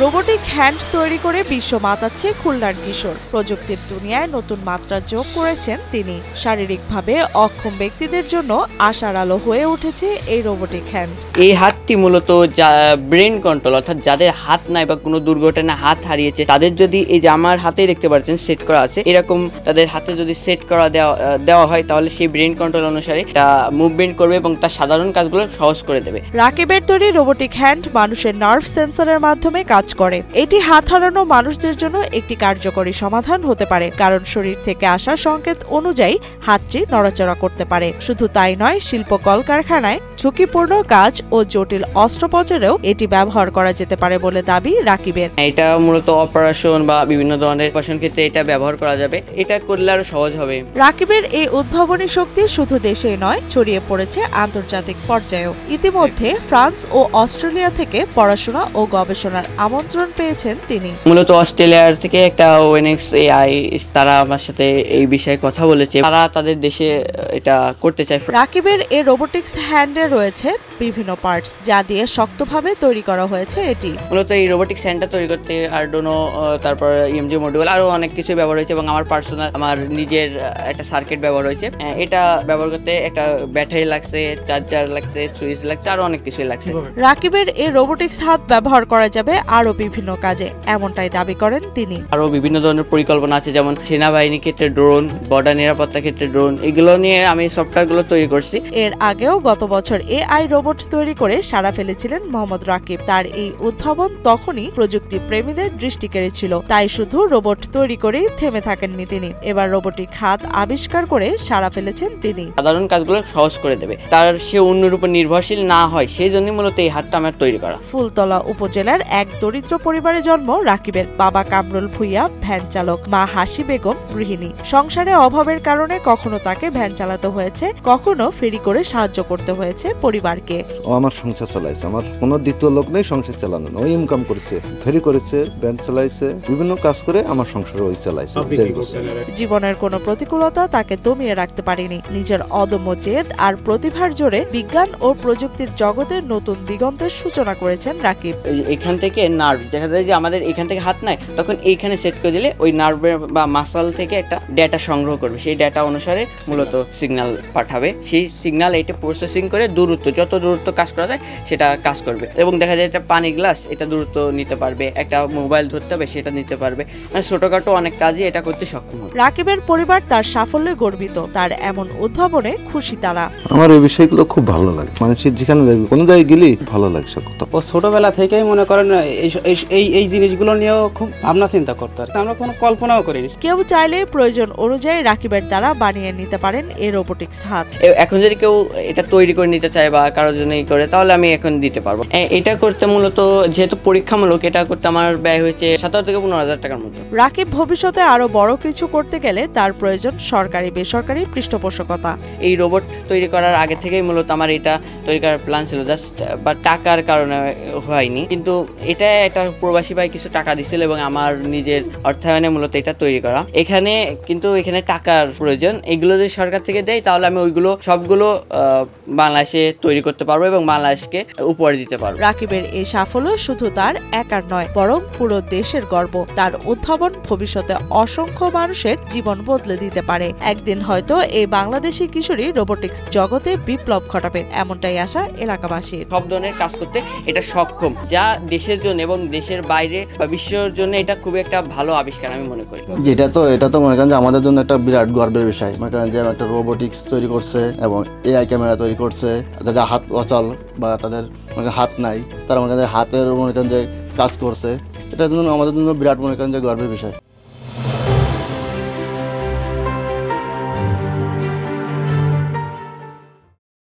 Robotic hand তৈরি করে বিশ্ব মাতাচ্ছে খুলনার কিশোর। প্রযুক্তির দুনিয়ায় নতুন মাত্রা যোগ করেছেন তিনি। শারীরিকভাবে অক্ষম ব্যক্তিদের জন্য আশার আলো হয়ে উঠেছে এই রোবোটিক হ্যান্ড। এই হাতটি মূলত ব্রেন কন্ট্রোল, অর্থাৎ যাদের হাত নাই বা কোনো দুর্ঘটনায় হাত হারিয়েছে তাদের যদি এই যে আমার হাতেই দেখতে পাচ্ছেন সেট করা আছে, এরকম তাদের হাতে যদি সেট করা দেওয়া হয় তাহলে সেই ব্রেন কন্ট্রোল অনুসারে এটা মুভমেন্ট করবে এবং তার সাধারণ কাজগুলো সহজ করে দেবে। রাকিবের তৈরি রোবোটিক হ্যান্ড মানুষের নার্ভ সেন্সরের মাধ্যমে কাজ করে। এটি হাত হারানো মানুষদের জন্য একটি কার্যকরী সমাধান হতে পারে, কারণ শরীর থেকে আসা সংকেত অনুযায়ী হাতটি নড়াচড়া করতে পারে। শুধু তাই নয়, শিল্প কলকারখানায় ঝুঁকিপূর্ণ কাজ ও জটিল অস্ত্রোপচারেও এটি ব্যবহার করা যেতে পারে বলে দাবি রাকিবের। এটা মূলত অপারেশন বা বিভিন্ন ধরনের অপারেশন ক্ষেত্রে এটা ব্যবহার করা যাবে, এটা করলে আরো সহজ হবে। রাকিবের এই উদ্ভাবনী শক্তি শুধু দেশেই নয়, ছড়িয়ে পড়েছে আন্তর্জাতিক পর্যায়েও। ইতিমধ্যে ফ্রান্স ও অস্ট্রেলিয়া থেকে পড়াশোনা ও গবেষণার আমন্ত্রণ পেয়েছেন তিনি। মূলত অস্ট্রেলিয়ার থেকে একটা ওয়েনেক্স এআই, তারা আমার সাথে এই বিষয়ে কথা বলেছে, তারা তাদের দেশে এটা করতে চায়। রাকিবের এই রোবোটিক্স হ্যান্ডে রয়েছে বিভিন্ন পার্টস, যা দিয়ে শক্তভাবে তৈরি করা হয়েছে এটি। মূলত এই রোবোটিক্স হ্যান্ডটা তৈরি করতে আরডুনো, তারপর ইএমজি মডিউল, আরো অনেক কিছু ব্যবহার হয়েছে এবং আমার পার্সোনাল আমার নিজের একটা সার্কিট ব্যবহার হয়েছে। এটা ব্যবহার করতে একটা ব্যাটারি লাগছে, চার্জার লাগছে, সুইচ লাগছে, আরো অনেক কিছুই লাগছে। রাকিবের এই রোবোটিক্স হাত ব্যবহার করা যাবে আরো বিভিন্ন কাজে, এমনটাই দাবি করেন তিনি। আরো বিভিন্ন ধরনের পরিকল্পনা আছে, যেমন সেনাবাহিনী ক্ষেত্রে ড্রোন, বর্ডার নিরাপত্তা ক্ষেত্রে ড্রোন, এগুলো নিয়ে আমি সফটওয়্যারগুলো তৈরি করছি। এর আগেও গত বছর এআই রোবট তৈরি করে সাড়া ফেলেছিলেন মোহাম্মদ রাকিব। তার এই উদ্ভাবন তখনই প্রযুক্তি প্রেমীদের দৃষ্টি কেড়েছিল। তাই শুধু রোবট তৈরি করেই থেমে থাকেননি তিনি। এবার রোবোটিক হাত আবিষ্কার করে সাড়া ফেলেছেন তিনি। সাধারণ কাজগুলো সহজ করে দেবে, তার সে অন্যের উপর নির্ভরশীল না হয়, সেই জন্য মূলত এই হাতটা আমার তৈরি করা। ফুলতলা উপজেলার এক দরিদ্র পরিবারে জন্ম রাকিবের। বাবা কামরুল ভুইয়া ভ্যান চালক, মা হাসি বেগম গৃহিণী। সংসারে অভাবের কারণে কখনো তাকে ভ্যান চালাতে হয়েছে, কখনো ফেরি করে সাহায্য করতে হয়েছে পরিবারকে। ও আমার সংসার চালাইছে, আমার কোনো দ্বিতীয় লোক নেই সংসার চালানো। ওই ইনকাম করেছে, ফেরি করেছে, ভ্যান চালাইছে, বিভিন্ন কাজ করে আমার সংসার ওই চালাইছে। জীবনের কোনো প্রতিকূলতা তাকে দমিয়ে রাখতে পারেনি। নিজের অদম্য জেদ আর প্রতিভার জোরে বিজ্ঞান ও প্রযুক্তির জগতের নতুন দিগন্তের সূচনা করেছেন রাকিব। এখান থেকে নার্ভ, দেখা যায় যে আমাদের এখান থেকে হাত নাই, তখন এইখানে সেট করে দিলে ওই নার্ভের বা মাসল থেকে একটা ডেটা সংগ্রহ করবে, সেই ডেটা অনুসারে মূলত সিগন্যাল পাঠাবে। সেই সিগন্যাল এটা প্রসেসিং করে দূরত্ব, যত দূরত্ব কাজ করা যায় সেটা কাজ করবে। এবং দেখা যায় একটা পানি গ্লাস, এটা দূরত্ব নিতে পারবে, একটা মোবাইল ধরতে হবে সেটা নিতে পারবে, মানে ছোটখাটো অনেক কাজই এটা করতে সক্ষম হবে। রাকিবের পরিবার তার সাফল্যে গর্বিত। তার এমন উদ্ভাবনে খুশি তারা। আমার এই বিষয়গুলো খুব ভালো লাগে, মানুষের যেখানে কোনো জায়গায় গেলে ভালো লাগে। ও ছোটবেলা থেকেই মনে করেন এই জিনিসগুলো নিয়েও খুব ভাবনা চিন্তা করতো, আমরা কোনো কল্পনাও করিনি। কেউ চাইলে প্রয়োজন অনুযায়ী রাকিবের দ্বারা বানিয়ে নিতে পারেন এই রোবোটিক্স হাত। এখন যদি কেউ এটা তৈরি করে নিতে চায় বা কারোর জন্য করে, তাহলে আমি এখন দিতে পারবো। এটা করতে মূলত যেহেতু পরীক্ষামূলক, এটা করতে আমার ব্যয় হয়েছে 17 থেকে 15,000 টাকার মতো। রাকিব ভবিষ্যতে আরো বড় কিছু করতে গেলে তার প্রয়োজন সরকারি বেসরকারি পৃষ্ঠপোষকতা। এই রোবট তৈরি করার আগে থেকেই মূলত আমার এটা তৈরি করার প্ল্যান ছিল, জাস্ট বা টাকার কারণে হয়নি, কিন্তু এটা একটা প্রবাসী ভাই কিছু টাকা দিছিল এবং আমার নিজের অর্থায়নে মূলত এটা তৈরি করা। এখানে টাকার প্রয়োজন, এগুলো যদি সরকার থেকে দেয় তাহলে আমি ওইগুলো সবগুলো বাংলাদেশে তৈরি করতে পারবো এবং বাংলাদেশকে উপহার দিতে পারবো। রাকিবের এই সাফল্য শুধু তার একার নয়, বরং পুরো দেশের গর্ব। তার উদ্ভাবন ভবিষ্যতে অসংখ্য মানুষের জীবন বদলে দিতে পারে। একদিন হয়তো এই বাংলাদেশি কিশোরী রোবোটিক্স জগতে বিপ্লব ঘটাবে, এমনটাই আশা এলাকাবাসীর। সব ধরনের কাজ করতে এটা সক্ষম, যা দেশের জন্য এবং দেশের বাইরে বা বিশ্বের জন্য এটা খুবই একটা ভালো আবিষ্কার আমি মনে করি। এটা তো মনে করেন যে আমাদের জন্য একটা বিরাট গর্বের বিষয়। মনে করেন যে একটা রোবোটিক্স তৈরি করছে এবং এআই ক্যামেরা তৈরি করছে, যাদের হাত অচল বা তাদের হাত নাই, তারা মনে করেন হাতের মনে করেন যে কাজ করছে, এটার জন্য আমাদের জন্য বিরাট মনে করেন যে গর্বের বিষয়।